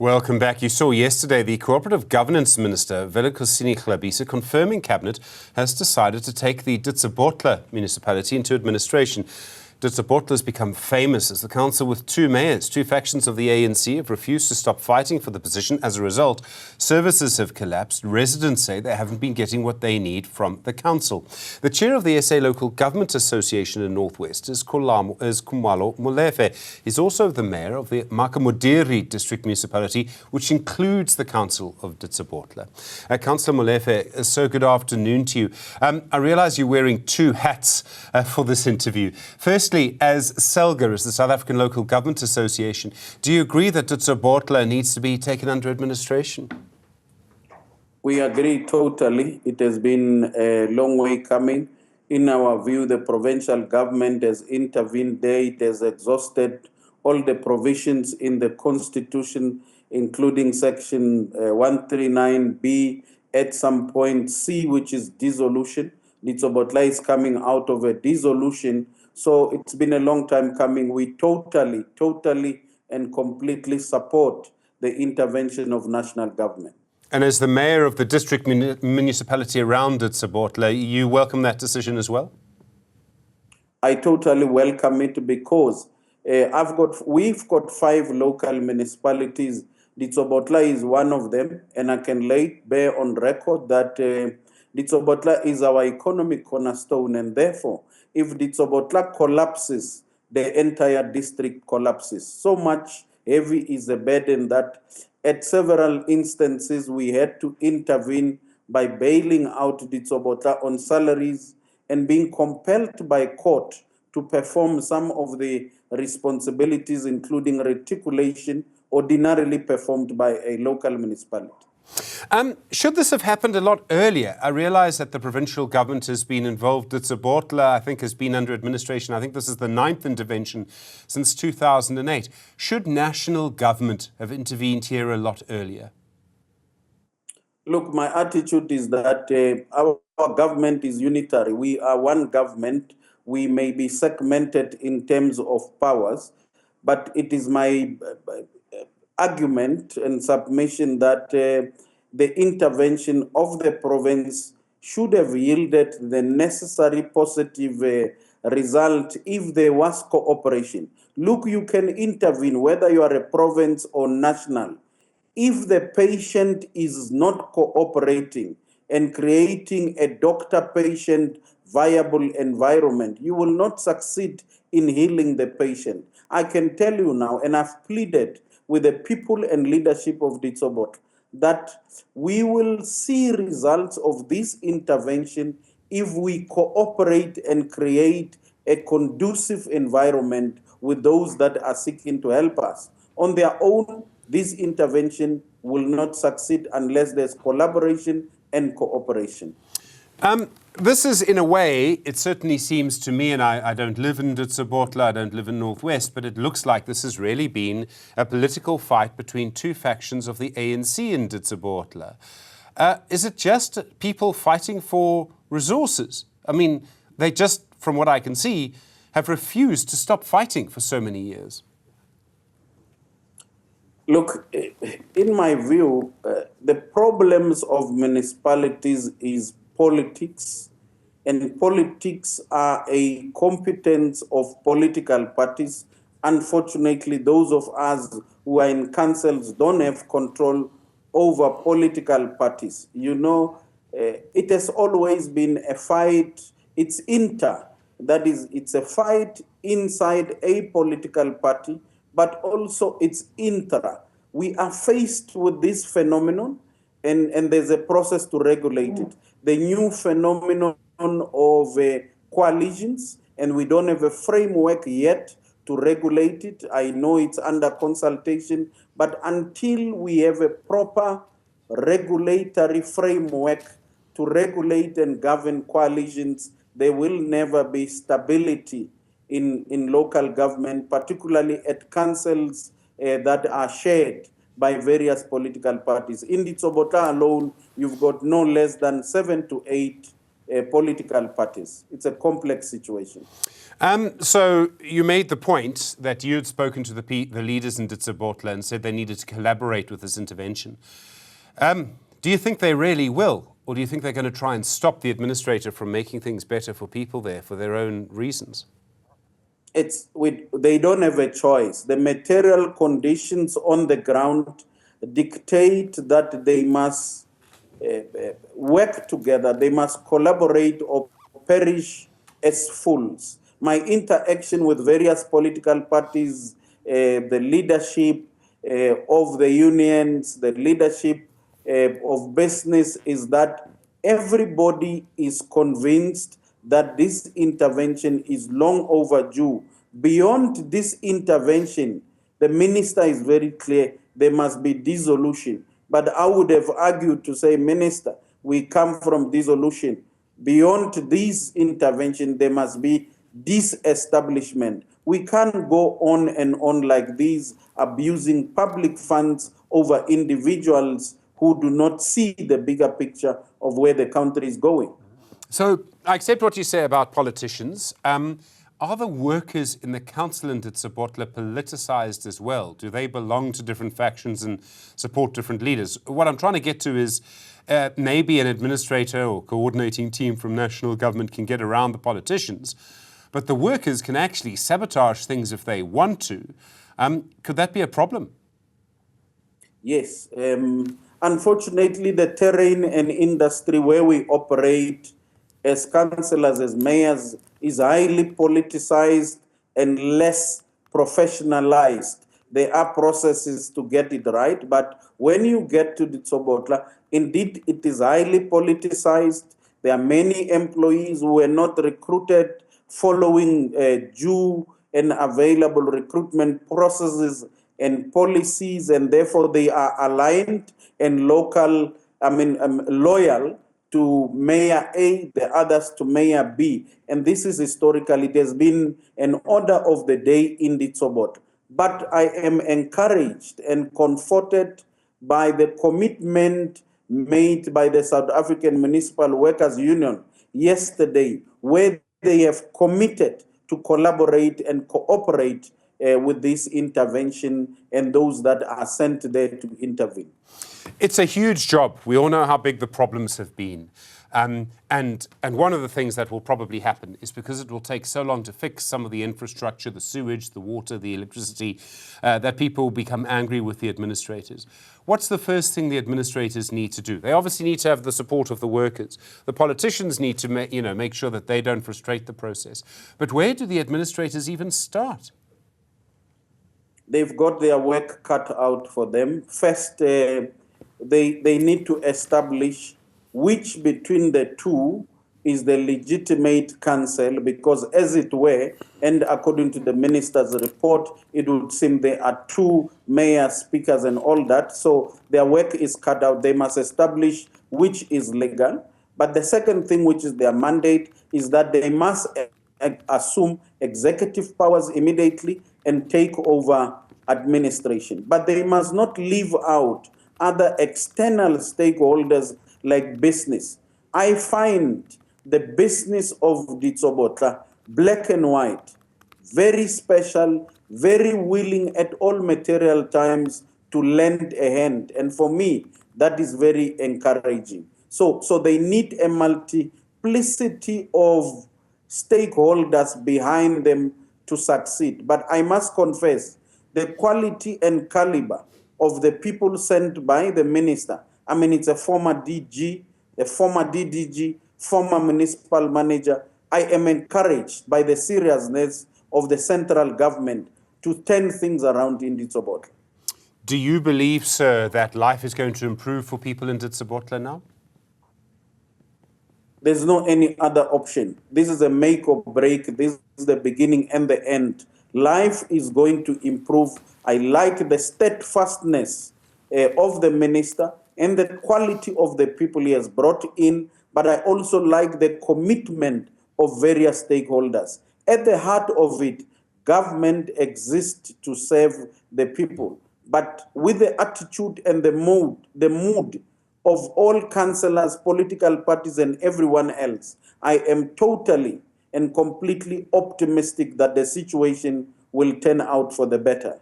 Welcome back. You saw yesterday the Cooperative Governance Minister, Velekosini Glabisa, confirming Cabinet has decided to take the Ditsobotla Municipality into administration. Ditsobotla has become famous as the council with two mayors. Two factions of the ANC have refused to stop fighting for the position. As a result, services have collapsed. Residents say they haven't been getting what they need from the council. The chair of the SA Local Government Association in Northwest is Khumalo Molefe. He's also the mayor of the Ngaka Modiri district municipality, which includes the council of Ditsobotla. Councillor Molefe, so good afternoon to you. I realize you're wearing two hats for this interview. Firstly, as SELGA, as the South African Local Government Association, do you agree that Ditsobotla needs to be taken under administration? We agree totally. It has been a long way coming. In our view, the provincial government has intervened there. It has exhausted all the provisions in the Constitution, including Section 139B, at some point C, which is dissolution. Ditsobotla is coming out of a dissolution. So it's been a long time coming. We totally and completely support the intervention of national government. And as the mayor of the district municipality around Ditsobotla, you welcome that decision as well? I totally welcome it because we've got 5 local municipalities. Ditsobotla is one of them, and I can lay bare on record that Ditsobotla is our economic cornerstone, and therefore, if Ditsobotla collapses, the entire district collapses. So much heavy is the burden that at several instances we had to intervene by bailing out Ditsobotla on salaries and being compelled by court to perform some of the responsibilities, including reticulation, ordinarily performed by a local municipality. Should this have happened a lot earlier? I realize that the provincial government has been involved. Ditsobotla, I think, has been under administration. I think this is the 9th intervention since 2008. Should national government have intervened here a lot earlier? Look, my attitude is that our government is unitary. We are one government. We may be segmented in terms of powers, but it is my argument and submission that the intervention of the province should have yielded the necessary positive result if there was cooperation. Look, you can intervene whether you are a province or national. If the patient is not cooperating and creating a doctor-patient viable environment, you will not succeed in healing the patient. I can tell you now, and I've pleaded with the people and leadership of Ditsobotla, that we will see results of this intervention if we cooperate and create a conducive environment with those that are seeking to help us. On their own, this intervention will not succeed unless there's collaboration and cooperation. This is, in a way, it certainly seems to me, and I don't live in Ditsobotla, I don't live in Northwest, but it looks like this has really been a political fight between two factions of the ANC in Ditsobotla. Is it just people fighting for resources? I mean, they just, from what I can see, have refused to stop fighting for so many years. Look, in my view, the problems of municipalities is politics, and politics are a competence of political parties. Unfortunately, those of us who are in councils don't have control over political parties. You know, it has always been a fight. It's that is, it's a fight inside a political party, but also it's intra. We are faced with this phenomenon, and there's a process to regulate it. The new phenomenon of coalitions, and we don't have a framework yet to regulate it. I know it's under consultation, but until we have a proper regulatory framework to regulate and govern coalitions, there will never be stability in local government, particularly at councils that are shared by various political parties. In Ditsobotla alone, you've got no less than 7 to 8 political parties. It's a complex situation. So you made the point that you had spoken to the leaders in Ditsobotla and said they needed to collaborate with this intervention. Do you think they really will? Or do you think they're going to try and stop the administrator from making things better for people there for their own reasons? They don't have a choice. The material conditions on the ground dictate that they must work together, they must collaborate or perish as fools. My interaction with various political parties, the leadership of the unions, the leadership of business, is that everybody is convinced that this intervention is long overdue. Beyond this intervention, the minister is very clear, there must be dissolution. But I would have argued to say, Minister, we come from dissolution. Beyond this intervention, there must be disestablishment. We can't go on and on like this, abusing public funds over individuals who do not see the bigger picture of where the country is going. So I accept what you say about politicians. Are the workers in the council in Ditsobotla politicized as well? Do they belong to different factions and support different leaders? What I'm trying to get to is maybe an administrator or coordinating team from national government can get around the politicians, but the workers can actually sabotage things if they want to. Could that be a problem? Yes. Unfortunately, the terrain and industry where we operate as councillors, as mayors, is highly politicized and less professionalized. There are processes to get it right, but when you get to Ditsobotla, indeed it is highly politicized. There are many employees who were not recruited following due and available recruitment processes and policies, and therefore they are aligned and loyal to Mayor A, the others to Mayor B. And this is historically, it has been an order of the day in Ditsobotla. But I am encouraged and comforted by the commitment made by the South African Municipal Workers Union yesterday, where they have committed to collaborate and cooperate with this intervention and those that are sent there to intervene. It's a huge job. We all know how big the problems have been. And one of the things that will probably happen is because it will take so long to fix some of the infrastructure, the sewage, the water, the electricity, that people become angry with the administrators. What's the first thing the administrators need to do? They obviously need to have the support of the workers. The politicians need to make sure that they don't frustrate the process. But where do the administrators even start? They've got their work cut out for them. First, they need to establish which between the two is the legitimate council, because as it were, and according to the minister's report, it would seem there are two mayors, speakers, and all that. So their work is cut out. They must establish which is legal. But the second thing, which is their mandate, is that they must assume executive powers immediately and take over administration. But they must not leave out other external stakeholders like business. I find the business of Ditsobotla black and white, very special, very willing at all material times to lend a hand. And for me, that is very encouraging. So they need a multiplicity of stakeholders behind them to succeed. But I must confess, the quality and caliber of the people sent by the minister, I mean, it's a former DG, a former DDG, former municipal manager. I am encouraged by the seriousness of the central government to turn things around in Ditsobotla. Do you believe, sir, that life is going to improve for people in Ditsobotla now? There's no any other option. This is a make or break. This is the beginning and the end. Life is going to improve. I like the steadfastness of the minister and the quality of the people he has brought in, but I also like the commitment of various stakeholders. At the heart of it, government exists to serve the people, but with the attitude and the mood of all councillors, political parties, and everyone else, I am totally and completely optimistic that the situation will turn out for the better.